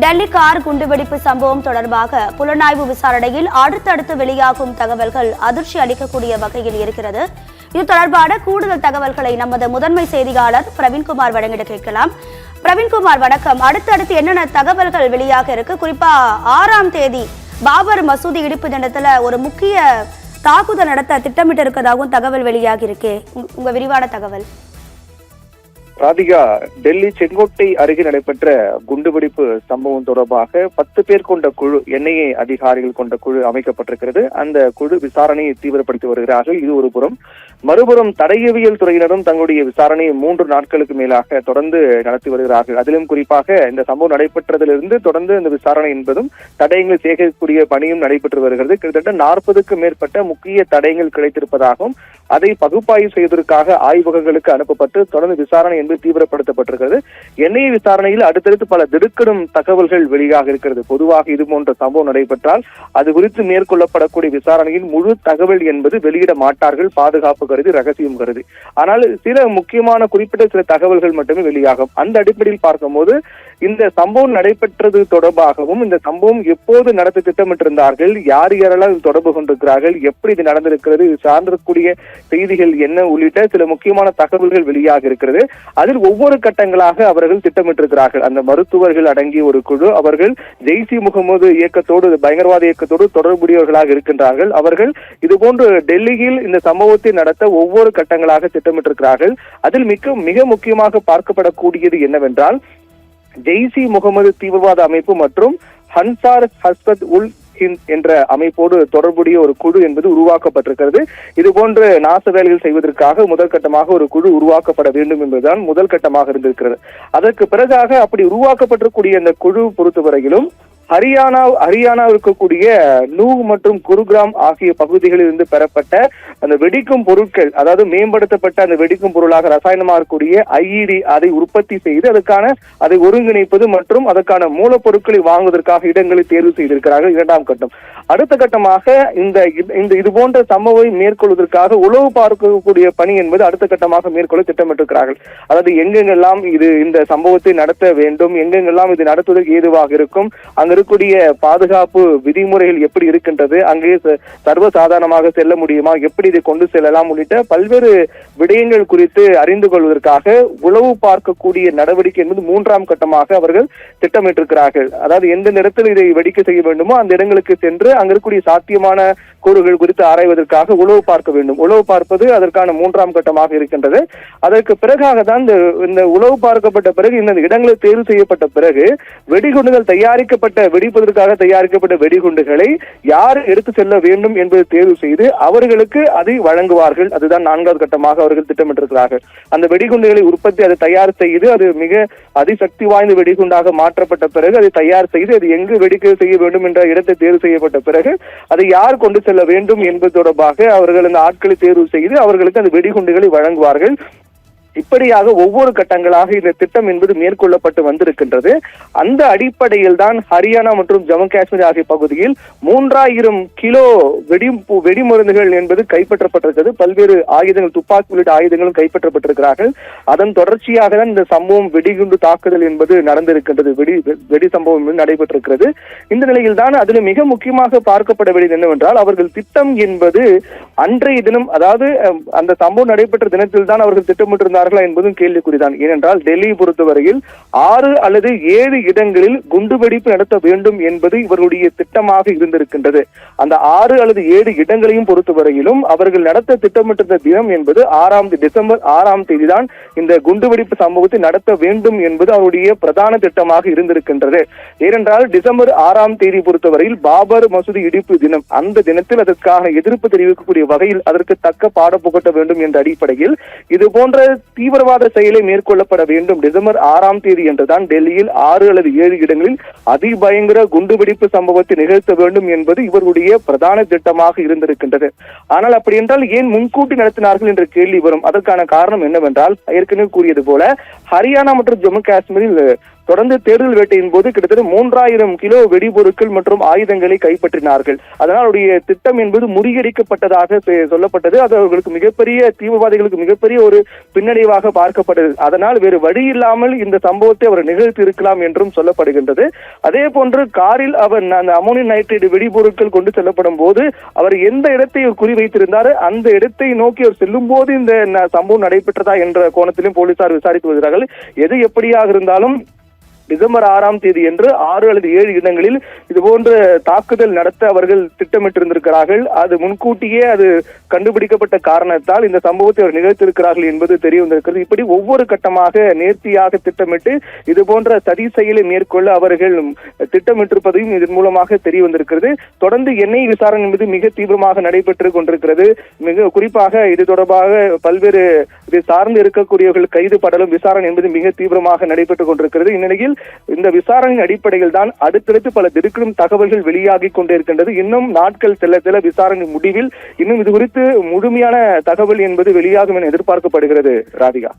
Delhi car குண்டுவெடிப்பு சம்பவம் தொடர்பாக புலனாய்வு விசாரணையில் அடுத்தடுத்து வெளியாகும் தகவல்கள் அதிர்ச்சி அளிக்கக்கூடிய வகையில் இருக்கிறது. இது தொடர்பான கூடுதல் தகவல்களை நமது முதன்மை செய்தியாளர் பிரவீன்குமார் வழங்கிட கேட்கலாம். பிரவீன்குமார் வணக்கம். அடுத்தடுத்து என்னென்ன தகவல்கள் வெளியாக இருக்கு? குறிப்பா 6ஆம் தேதி பாபர் மசூதி இடிப்பு தினத்துல ஒரு முக்கிய தாக்குதல் நடத்த திட்டமிட்டு இருக்கதாகவும் தகவல் வெளியாகி இருக்கே, உங்க விரிவான தகவல். ராதிகா, டெல்லி செங்கோட்டை அருகே நடைபெற்ற குண்டுவெடிப்பு சம்பவம் தொடர்பாக 10 பேர் கொண்ட குழு, என்ஐஏ அதிகாரிகள் கொண்ட குழு அமைக்கப்பட்டிருக்கிறது. அந்த குழு விசாரணையை தீவிரப்படுத்தி வருகிறார்கள். இது ஒரு புறம். மறுபுறம் தடயவியல் துறையினரும் தங்களுடைய விசாரணையை 3 நாட்களுக்கு மேலாக தொடர்ந்து நடத்தி வருகிறார்கள். அதிலும் குறிப்பாக இந்த சம்பவம் நடைபெற்றதிலிருந்து தொடர்ந்து இந்த விசாரணை என்பதும் தடயங்கள் சேகரிக்கக்கூடிய பணியும் நடைபெற்று வருகிறது. கிட்டத்தட்ட 40க்கும் மேற்பட்ட முக்கிய தடயங்கள் கிடைத்திருப்பதாகவும் அதை பகுப்பாய்வு செய்வதற்காக ஆய்வகங்களுக்கு அனுப்பப்பட்டு தொடர்ந்து விசாரணை என்பது தீவிரப்படுத்தப்பட்டிருக்கிறது. என்ஐஏ விசாரணையில் அடுத்தடுத்து பல திடுக்கிடும் தகவல்கள் வெளியாக இருக்கிறது. பொதுவாக இது போன்ற சம்பவம் நடைபெற்றால் அது குறித்து மேற்கொள்ளப்படக்கூடிய விசாரணையில் முழு தகவல் என்பது வெளியிட மாட்டார்கள், பாதுகாப்பு கருதி, ரகசியம் கருதி. ஆனால் சில முக்கியமான குறிப்பிட்ட சில தகவல்கள் மட்டுமே வெளியாகும். அந்த அடிப்படையில் பார்க்கும்போது இந்த சம்பவம் நடைபெற்றது தொடர்பாகவும், இந்த சம்பவம் எப்போது நடத்த திட்டமிட்டிருந்தார்கள், யார் யாரெல்லாம் தொடர்பு கொண்டிருக்கிறார்கள், எப்படி இது நடந்திருக்கிறது, இது சார்ந்திருக்கக்கூடிய செய்திகள் என்ன உள்ளிட்ட சில முக்கியமான தகவல்கள் வெளியாக இருக்கிறது. அதில் ஒவ்வொரு கட்டங்களாக அவர்கள் திட்டமிட்டிருக்கிறார்கள். அந்த மருத்துவர்கள் அடங்கிய ஒரு குழு, அவர்கள் ஜெய்சி முகமது இயக்கத்தோடு, பயங்கரவாத இயக்கத்தோடு தொடர்புடையவர்களாக இருக்கின்றார்கள். அவர்கள் இதுபோன்று டெல்லியில் இந்த சம்பவத்தை நடத்த ஒவ்வொரு கட்டங்களாக திட்டமிட்டிருக்கிறார்கள். அதில் மிக முக்கியமாக பார்க்கப்படக்கூடியது என்னவென்றால், ஜெய்சி முகமது தீவிரவாத அமைப்பு மற்றும் அன்சார் ஹஸ்பத் உல் ஹிந்த் என்ற அமைப்போடு தொடர்புடைய ஒரு குழு என்பது உருவாக்கப்பட்டிருக்கிறது. இது போன்ற நாச வேலைகள் செய்வதற்காக முதல் கட்டமாக ஒரு குழு உருவாக்கப்பட வேண்டும் என்பதுதான் முதல் கட்டமாக இருந்திருக்கிறது. அதற்கு பிறகாக அப்படி உருவாக்கப்பட்டிருக்கூடிய அந்த குழு பொறுத்தவரையிலும் ஹரியானா இருக்கக்கூடிய நூஹ் மற்றும் குருகிராம் ஆகிய பகுதிகளில் இருந்து பெறப்பட்ட அந்த வெடிக்கும் பொருட்கள், அதாவது மேம்படுத்தப்பட்ட அந்த வெடிக்கும் பொருளாக ரசாயனமாக இருக்கக்கூடிய ஐஇடி, அதை உற்பத்தி செய்து அதை ஒருங்கிணைப்பது மற்றும் அதற்கான மூலப்பொருட்களை வாங்குவதற்காக இடங்களை தேர்வு செய்திருக்கிறார்கள். 2ஆம் கட்டம். அடுத்த கட்டமாக இது போன்ற சம்பவத்தை மேற்கொள்வதற்காக உளவு பார்க்கக்கூடிய பணி என்பது அடுத்த கட்டமாக மேற்கொள்ள திட்டமிட்டிருக்கிறார்கள். அதாவது எங்கெங்கெல்லாம் இந்த சம்பவத்தை நடத்த வேண்டும், எங்கெங்கெல்லாம் இது நடத்துவதற்கு ஏதுவாக இருக்கும், அங்க இருக்கக்கூடிய பாதுகாப்பு விதிமுறைகள் எப்படி இருக்கின்றது, அங்கே சர்வசாதாரணமாக செல்ல முடியுமா, எப்படி இதை கொண்டு செல்லலாம் உள்ளிட்ட பல்வேறு விடயங்கள் குறித்து அறிந்து கொள்வதற்காக உளவு பார்க்கக்கூடிய நடவடிக்கை என்பது 3ஆம் கட்டமாக அவர்கள் திட்டமிட்டிருக்கிறார்கள். அதாவது எந்த நேரத்தில் இதை வெடிக்க செய்ய வேண்டுமோ அந்த இடங்களுக்கு சென்று அங்க இருக்கக்கூடிய சாத்தியமான கூறுகள் குறித்து ஆராய்வதற்காக உளவு பார்க்க வேண்டும். உளவு பார்ப்பது அதற்கான 3ஆம் கட்டமாக இருக்கின்றது. அதற்கு பிறகாக தான் இந்த உளவு பார்க்கப்பட்ட பிறகு, இந்த இடங்களை தேர்வு செய்யப்பட்ட பிறகு, வெடிகுண்டுகள் வெடிப்பதற்காக தயாரிக்கப்பட்ட வெடிகுண்டுகளை யார் எடுத்து செல்ல வேண்டும் என்பதை தேர்வு செய்து அவர்களுக்கு அதை வழங்குவார்கள். அதுதான் 4வது கட்டமாக அவர்கள் திட்டமிட்டிருக்கிறார்கள். அந்த வெடிகுண்டுகளை உற்பத்தி, அதை தயார் செய்து, அது மிக அதிசக்தி வாய்ந்த வெடிகுண்டாக மாற்றப்பட்ட பிறகு அதை தயார் செய்து அது எங்கு வெடிக்க செய்ய வேண்டும் என்ற இடத்தை தேர்வு செய்யப்பட்ட பிறகு அதை யார் கொண்டு செல்ல வேண்டும் என்பது தொடர்பாக அவர்கள் அந்த ஆட்களை தேர்வு செய்து அவர்களுக்கு அந்த வெடிகுண்டுகளை வழங்குவார்கள். இப்படியாக ஒவ்வொரு கட்டங்களாக இந்த திட்டம் என்பது மேற்கொள்ளப்பட்டு வந்திருக்கின்றது. அந்த அடிப்படையில் தான் ஹரியானா மற்றும் ஜம்மு காஷ்மீர் ஆகிய பகுதியில் 3000 கிலோ வெடிமருந்துகள் என்பது கைப்பற்றப்பட்டிருக்கிறது. பல்வேறு ஆயுதங்கள், துப்பாக்கி உள்ளிட்ட ஆயுதங்களும் கைப்பற்றப்பட்டிருக்கிறார்கள். அதன் தொடர்ச்சியாக தான் இந்த சம்பவம், வெடிகுண்டு தாக்குதல் என்பது நடந்திருக்கின்றது. வெடி சம்பவம் நடைபெற்றிருக்கிறது. இந்த நிலையில் தான் அதில் மிக முக்கியமாக பார்க்கப்பட வேண்டியது என்னவென்றால், அவர்கள் திட்டம் என்பது அன்றைய தினம், அதாவது அந்த சம்பவம் நடைபெற்ற தினத்தில் தான் அவர்கள் திட்டமிட்டிருந்தார்கள் என்பதும் கேள்விக்குறிதான். ஏனென்றால் டெல்லியை பொறுத்தவரையில் 6 அல்லது 7 இடங்களில் குண்டுவெடிப்பு நடத்த வேண்டும் என்பது இவர்களுடைய திட்டமாக இருந்திருக்கின்றது. அந்த 6 அல்லது 7 இடங்களையும் பொறுத்தவரையிலும் அவர்கள் நடத்த திட்டமிட்டிருந்த தினம் என்பது டிசம்பர் 6ஆம் தேதி தான் இந்த குண்டுவெடிப்பு சம்பவத்தை நடத்த வேண்டும் என்பது அவருடைய பிரதான திட்டமாக இருந்திருக்கின்றது. ஏனென்றால் டிசம்பர் 6ஆம் தேதி பொறுத்தவரையில் பாபர் மசூதி இடிப்பு தினம். அந்த தினத்தில் அதற்கான எதிர்ப்பு தெரிவிக்கக்கூடிய வகையில் அதற்கு தக்க பாடம் புகட்ட வேண்டும் என்ற அடிப்படையில் இது போன்ற தீவிரவாத செயலை மேற்கொள்ளப்பட வேண்டும். டிசம்பர் 6ஆம் தேதி என்றுதான் டெல்லியில் 6 அல்லது 7 இடங்களில் அதிபயங்கர குண்டுவெடிப்பு சம்பவத்தை நிகழ்த்த வேண்டும் என்பது இவருடைய பிரதான திட்டமாக இருந்திருக்கின்றது. ஆனால் அப்படி என்றால் ஏன் முன்கூட்டி நடத்தினார்கள் என்ற கேள்வி வரும். அதற்கான காரணம் என்னவென்றால், ஏற்கனவே கூறியது போல ஹரியானா மற்றும் ஜம்மு காஷ்மீரில் தொடர்ந்து தேடுதல் வேட்டையின் போது கிட்டத்தட்ட 3000 கிலோ வெடிபொருட்கள் மற்றும் ஆயுதங்களை கைப்பற்றினார்கள். அதனால் அவருடைய திட்டம் என்பது முறியடிக்கப்பட்டதாக சொல்லப்பட்டது. அது அவர்களுக்கு மிகப்பெரிய தீவிரவாதிகளுக்கு மிகப்பெரிய ஒரு பின்னடைவாக பார்க்கப்பட்டது. அதனால் வேறு வழி இல்லாமல் இந்த சம்பவத்தை அவர் நிகழ்த்தி இருக்கலாம் என்றும் சொல்லப்படுகின்றது. அதே போன்று காரில் அவர் அந்த அமோனியம் நைட்ரேட் வெடிபொருட்கள் கொண்டு செல்லப்படும் போது அவர் எந்த இடத்தை குறிவைத்திருந்தார், அந்த இடத்தை நோக்கி அவர் செல்லும் போது இந்த சம்பவம் நடைபெற்றதா என்ற கோணத்திலும் போலீசார் விசாரித்து வருகிறார்கள். எது எப்படியாக இருந்தாலும் டிசம்பர் 6ஆம் தேதி என்று 6 அல்லது 7 இடங்களில் இதுபோன்ற தாக்குதல் நடத்த அவர்கள் திட்டமிட்டிருந்திருக்கிறார்கள். அது முன்கூட்டியே அது கண்டுபிடிக்கப்பட்ட காரணத்தால் இந்த சம்பவத்தை அவர் நிகழ்த்திருக்கிறார்கள் என்பது தெரிய வந்திருக்கிறது. இப்படி ஒவ்வொரு கட்டமாக நேர்த்தியாக திட்டமிட்டு இது போன்ற சதி செயலை மேற்கொள்ள அவர்கள் திட்டமிட்டிருப்பதையும் இதன் மூலமாக தெரிய வந்திருக்கிறது. தொடர்ந்து எண்ணெய் விசாரணை என்பது மிக தீவிரமாக நடைபெற்றுக் கொண்டிருக்கிறது. மிக குறிப்பாக இது தொடர்பாக பல்வேறு இதை சார்ந்து இருக்கக்கூடியவர்கள் கைது படலும் விசாரணை என்பது மிக தீவிரமாக நடைபெற்றுக் கொண்டிருக்கிறது. இந்நிலையில் இந்த விசாரணையின் அடிப்படையில் தான் அடுத்தடுத்து பல திடுக்கிடும் தகவல்கள் வெளியாகி கொண்டிருக்கின்றது. இன்னும் நாட்கள் செல்ல செல்ல விசாரணை முடிவில் இன்னும் இது குறித்து முழுமையான தகவல் என்பது வெளியாகும் என எதிர்பார்க்கப்படுகிறது. ராதிகா.